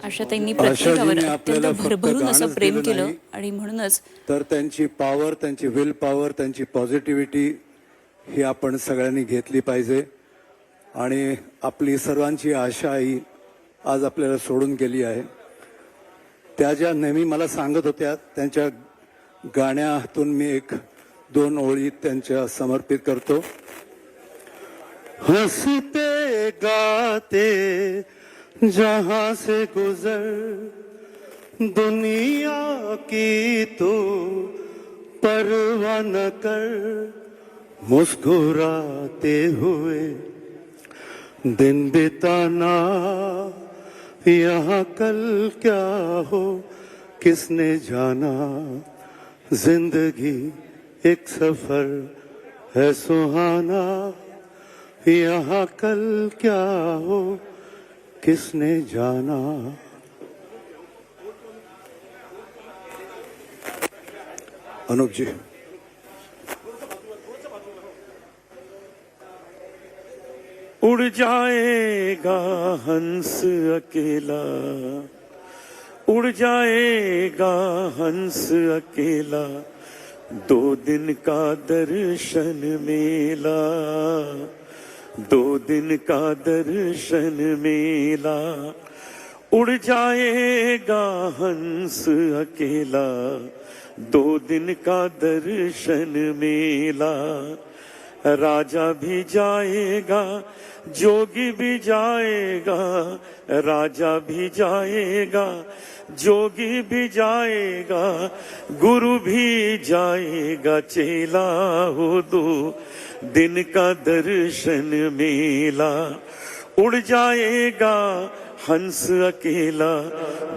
आशाताईंनी प्रत्येकावर आशाजीने अत्यंत आपल्याला फक्त भरभरून असं गाणंच प्रेम दिलं केलं नाही, आणि म्हणूनच तर त्यांची पॉवर, त्यांची विल पॉवर, त्यांची पॉझिटिव्हिटी ही आपण सगळ्यांनी घेतली पाहिजे. आणि आपली सर्वांची आशा ही आज आपल्याला सोडून गेली आहे. त्या ज्या नेहमी मला सांगत होत्या, त्यांच्या गाण्यातून मी एक दोन ओळी त्यांच्या समर्पित करतो. हंसते गाते जहां से गुजर दुनिया की तो परवाह न कर, मुस्कुराते हुए दिन बिताना, यहाँ कल क्या हो किसने जाना, जिंदगी एक सफर है सुहाना, यहाँ कल क्या हो किसने जाना. अनुप जी. उड़ जाएगा हंस अकेला, उड़ जाएगा हंस अकेला, 2 दिन का दर्शन मेला, 2 दिन का दर्शन मेला. उड़ जाएगा हंस अकेला, 2 दिन का दर्शन मेला. राजा भी जाएगा, जोगी भी जाएगा, राजा भी जाएगा, जोगी भी जाएगा, गुरु भी जाएगा, चेला हो 2 दिन का दर्शन मेला. उड़ जाएगा हंस अकेला,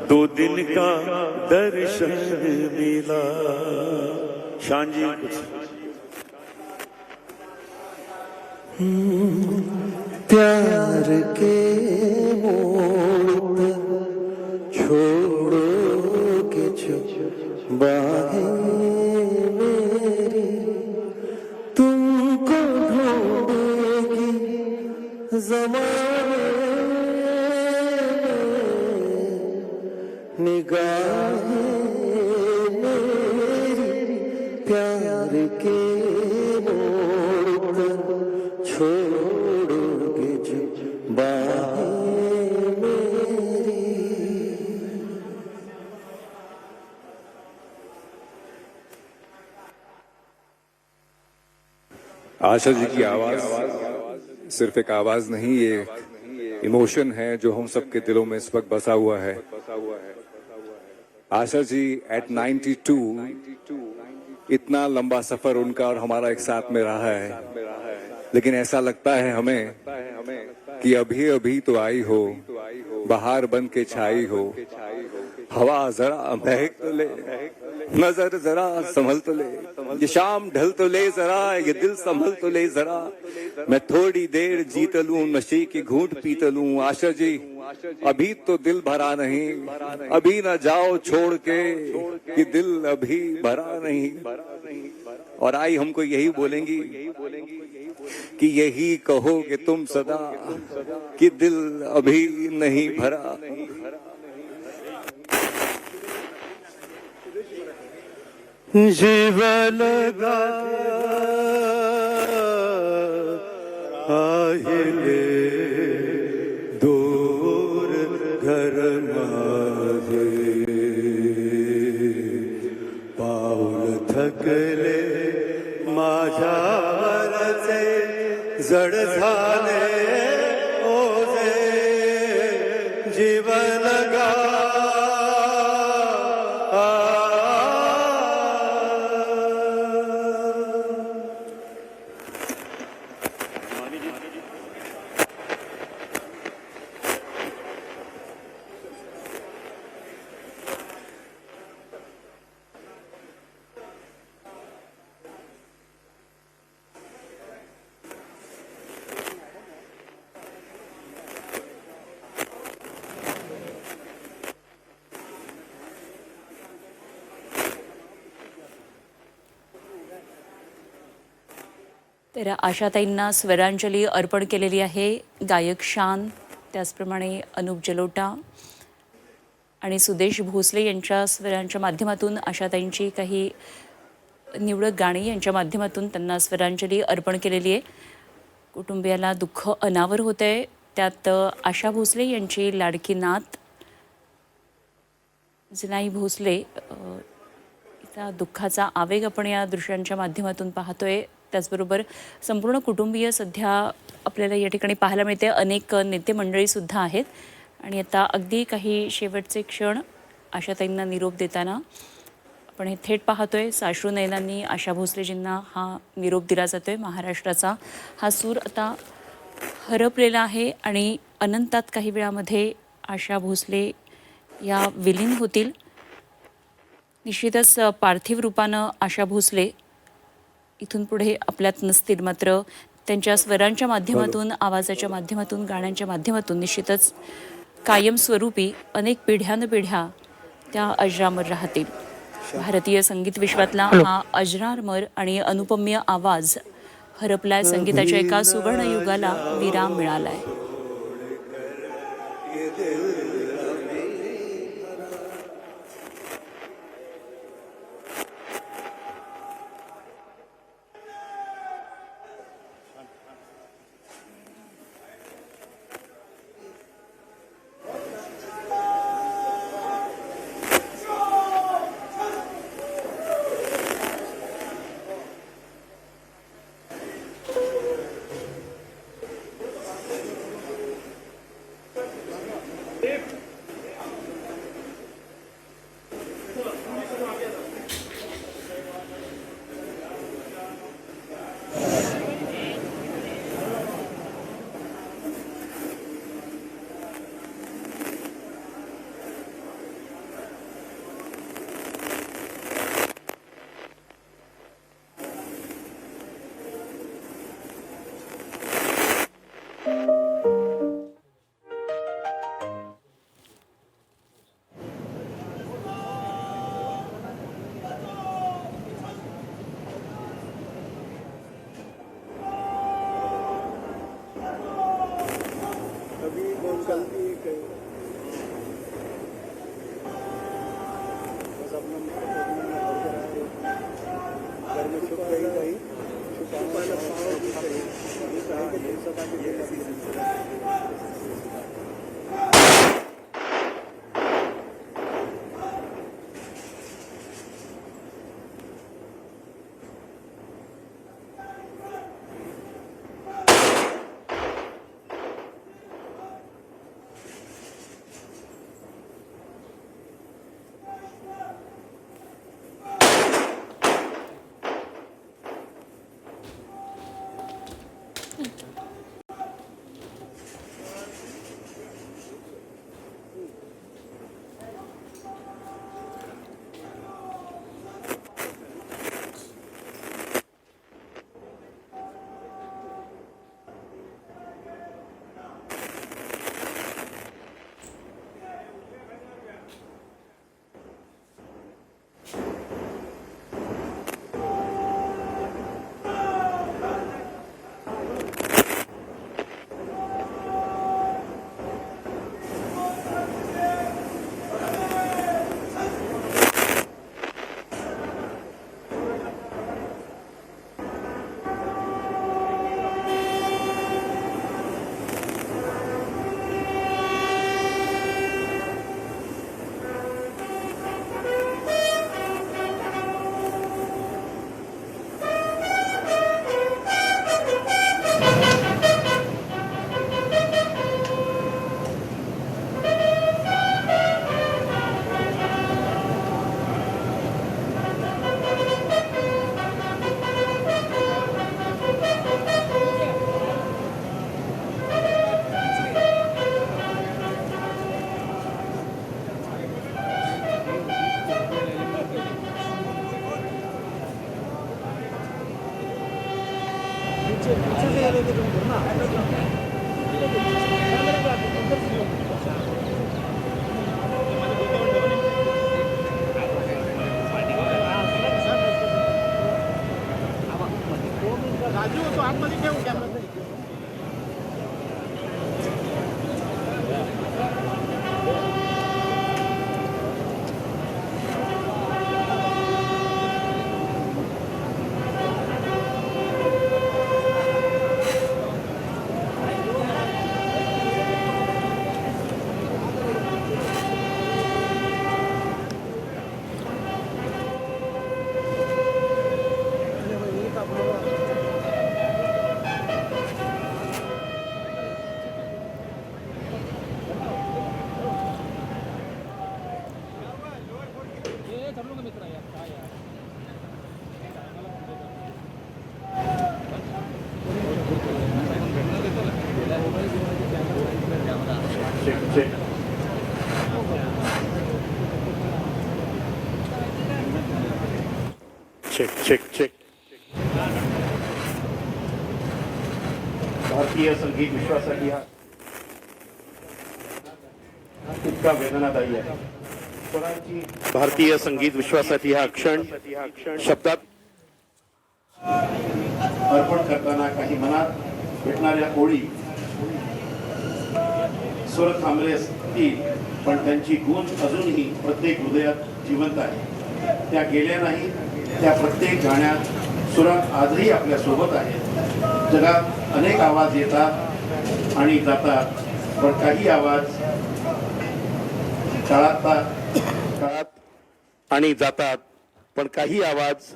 2 दिन का दर्शन मेला. शान जी कुछ. प्यार के मोड़ पर छोड़ोगे जो बाहें मेरी, तुमको ढूंढेगी ज़माने निगाहें मेरी. प्यार के मोड़ पर छोड़ोगे जो बाहें मेरी. आशा जी की आवाज सिर्फ एक आवाज नहीं, ये इमोशन है जो हम सबके दिलों में इस वक्त बसा हुआ है. आशा जी एट 92, इतना लंबा सफर उनका और हमारा एक साथ में रहा है, लेकिन ऐसा लगता है हमें कि अभी अभी तो आई हो, बहार बन के छाई हो. हवा जरा महक तो ले, नजर जरा संभल तो ले, ये शाम ढल तो ले जरा, ये दिल संभल तो ले जरा, मैं थोड़ी देर जीत लूं, नशे की घूंट पीत लूं. आशा जी अभी तो दिल भरा नहीं, अभी ना जाओ छोड़ के, ये दिल अभी भरा नहीं. और आई हमको यही बोलेंगी कि यही कहोगे तुम सदा कि दिल अभी नहीं भरा. जीवन लगा आहिले दूर घर माझे, पाऊल थकले माझ्यावरचे, जड झाले ओझे. जीवन लगा तर आशाताईंना स्वरांजली अर्पण केलेली आहे गायक शान, त्याचप्रमाणे अनुप जलोटा, आणि सुदेश भोसले यांच्या स्वरांच्या माध्यमातून आशाताईंची काही निवडक गाणी यांच्या माध्यमातून त्यांना स्वरांजली अर्पण केलेली आहे. कुटुंबियाला दुःख अनावर होते आहे. त्यात आशा भोसले यांची लाडकी नात जिनाई भोसले चा दुःखाचा आवेग आपण या दृश्यांच्या माध्यमातून पाहतोय. त्याचबरोबर संपूर्ण कुटुंबीय सध्या आपल्याला या ठिकाणी पाहायला मिळते. अनेक नेते मंडळीसुद्धा आहेत आणि आता अगदी काही शेवटचे क्षण आशाताईंना निरोप देताना आपण हे थेट पाहतोय. साश्रू नयनांनी आशा भोसलेजींना हा निरोप दिला जातोय. महाराष्ट्राचा हा सूर आता हरपलेला आहे आणि अनंतात काही वेळामध्ये आशा भोसले या विलीन होतील. निश्चितच पार्थिव रूपानं आशा भोसले इथून पुढे आपल्यात नसतील, मात्र त्यांच्या स्वरांच्या माध्यमातून, आवाजाच्या माध्यमातून, गाण्यांच्या माध्यमातून निश्चितच कायमस्वरूपी अनेक पिढ्यानपिढ्या त्या अजरामर राहतील. भारतीय संगीत विश्वातला हा अजरामर आणि अनुपम्य आवाज हरपलाय. संगीताच्या एका सुवर्ण युगाला विराम मिळालाय. Check check check. भारतीय संगीत विश्वासाठी हा इतका वेदनादायी आहे. भारतीय संगीत विश्वासाठी हा क्षण शब्दात अर्पण करताना काही मनात भेटणाऱ्या ओळी स्वर थांबले असतील, पण त्यांची गूंज अजूनही प्रत्येक हृदयात जिवंत आहे. त्या गेल्या नाही, त्या प्रत्येक गाण्यात सुरात आजही आपल्या सोबत आहेत. जगात अनेक आवाज येतात आणि जातात, पण काही आवाज काळात आणि जातात, पण काही आवाज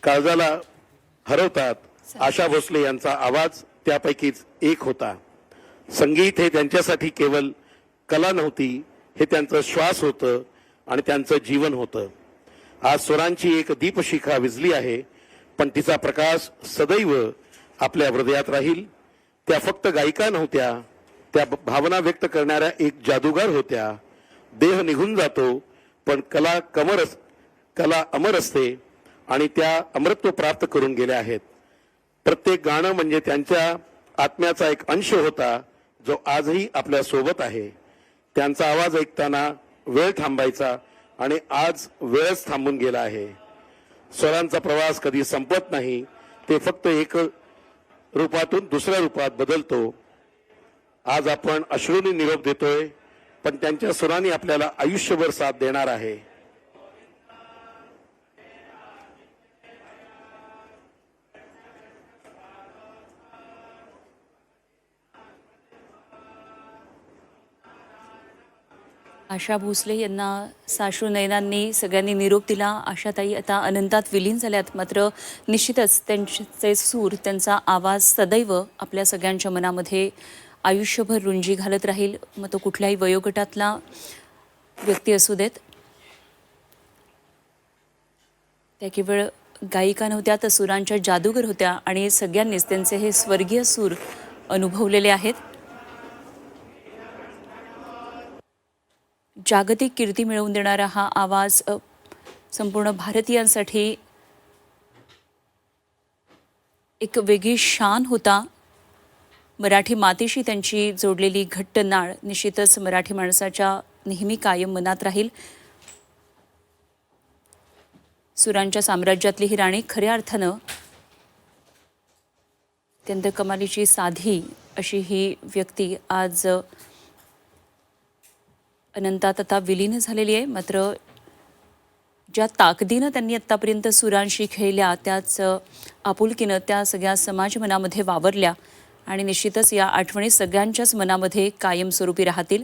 काळजाला हरवतात. आशा भोसले यांचा आवाज त्यापैकीच एक होता. संगीत हे त्यांच्यासाठी केवळ कला नव्हती, हे त्यांचं श्वास होतं आणि त्यांचं जीवन होतं. आज स्वरांची एक दीपशिखा विझली आहे, पण तिचा प्रकाश सदैव आपल्या हृदयात राहील. त्या फक्त गायिका नव्हत्या, त्या भावना व्यक्त करणाऱ्या एक जादूगार होत्या. देह निघून जातो, पण कला अमर असते आणि त्या अमरत्व प्राप्त करून गेल्या आहेत. प्रत्येक गाणं म्हणजे त्यांच्या आत्म्याचा एक अंश होता, जो आजही आपल्या सोबत आहे. त्यांचा आवाज ऐकताना वेळ थांबायचा आणि आज वेळच थांबून गेला आहे. स्वरांचा प्रवास कधी संपत नाही, ते फक्त एक रूपातून दुसऱ्या रूपात बदलतो. आज आपण अश्रूंनी निरोप देतोय, पण त्यांच्या स्वरांनी आपल्याला आयुष्यभर साथ देणार आहे. आशा भोसले यांना साश्रू नयनांनी सगळ्यांनी निरोप दिला. आशाताई आता अनंतात विलीन झाल्यात, मात्र निश्चितच त्यांचे सूर, त्यांचा आवाज सदैव आपल्या सगळ्यांच्या मनामध्ये आयुष्यभर रुंजी घालत राहील. मग तो कुठल्याही वयोगटातला व्यक्ती असू देत. त्या केवळ गायिका नव्हत्या, तर सुरांच्या जादूगर होत्या आणि सगळ्यांनीच त्यांचे हे स्वर्गीय सूर अनुभवलेले आहेत. जागतिक कीर्ती मिळवून देणारा हा आवाज संपूर्ण भारतीयांसाठी एक वेगळी शान होता. मराठी मातेशी त्यांची जोडलेली घट्ट नाळ निश्चितच मराठी माणसाच्या नेहमी कायम मनात राहील. सुरांच्या साम्राज्यातली ही राणी खऱ्या अर्थानं अत्यंत कमालीची साधी अशी ही व्यक्ती आज अनंतात आता विलीन झालेली आहे. मात्र ज्या ताकदीनं त्यांनी आत्तापर्यंत सुरांशी खेळल्या, त्याच आपुलकीनं त्या सगळ्या समाज मनामध्ये वावरल्या आणि निश्चितच या आठवणी सगळ्यांच्याच मनामध्ये कायमस्वरूपी राहतील.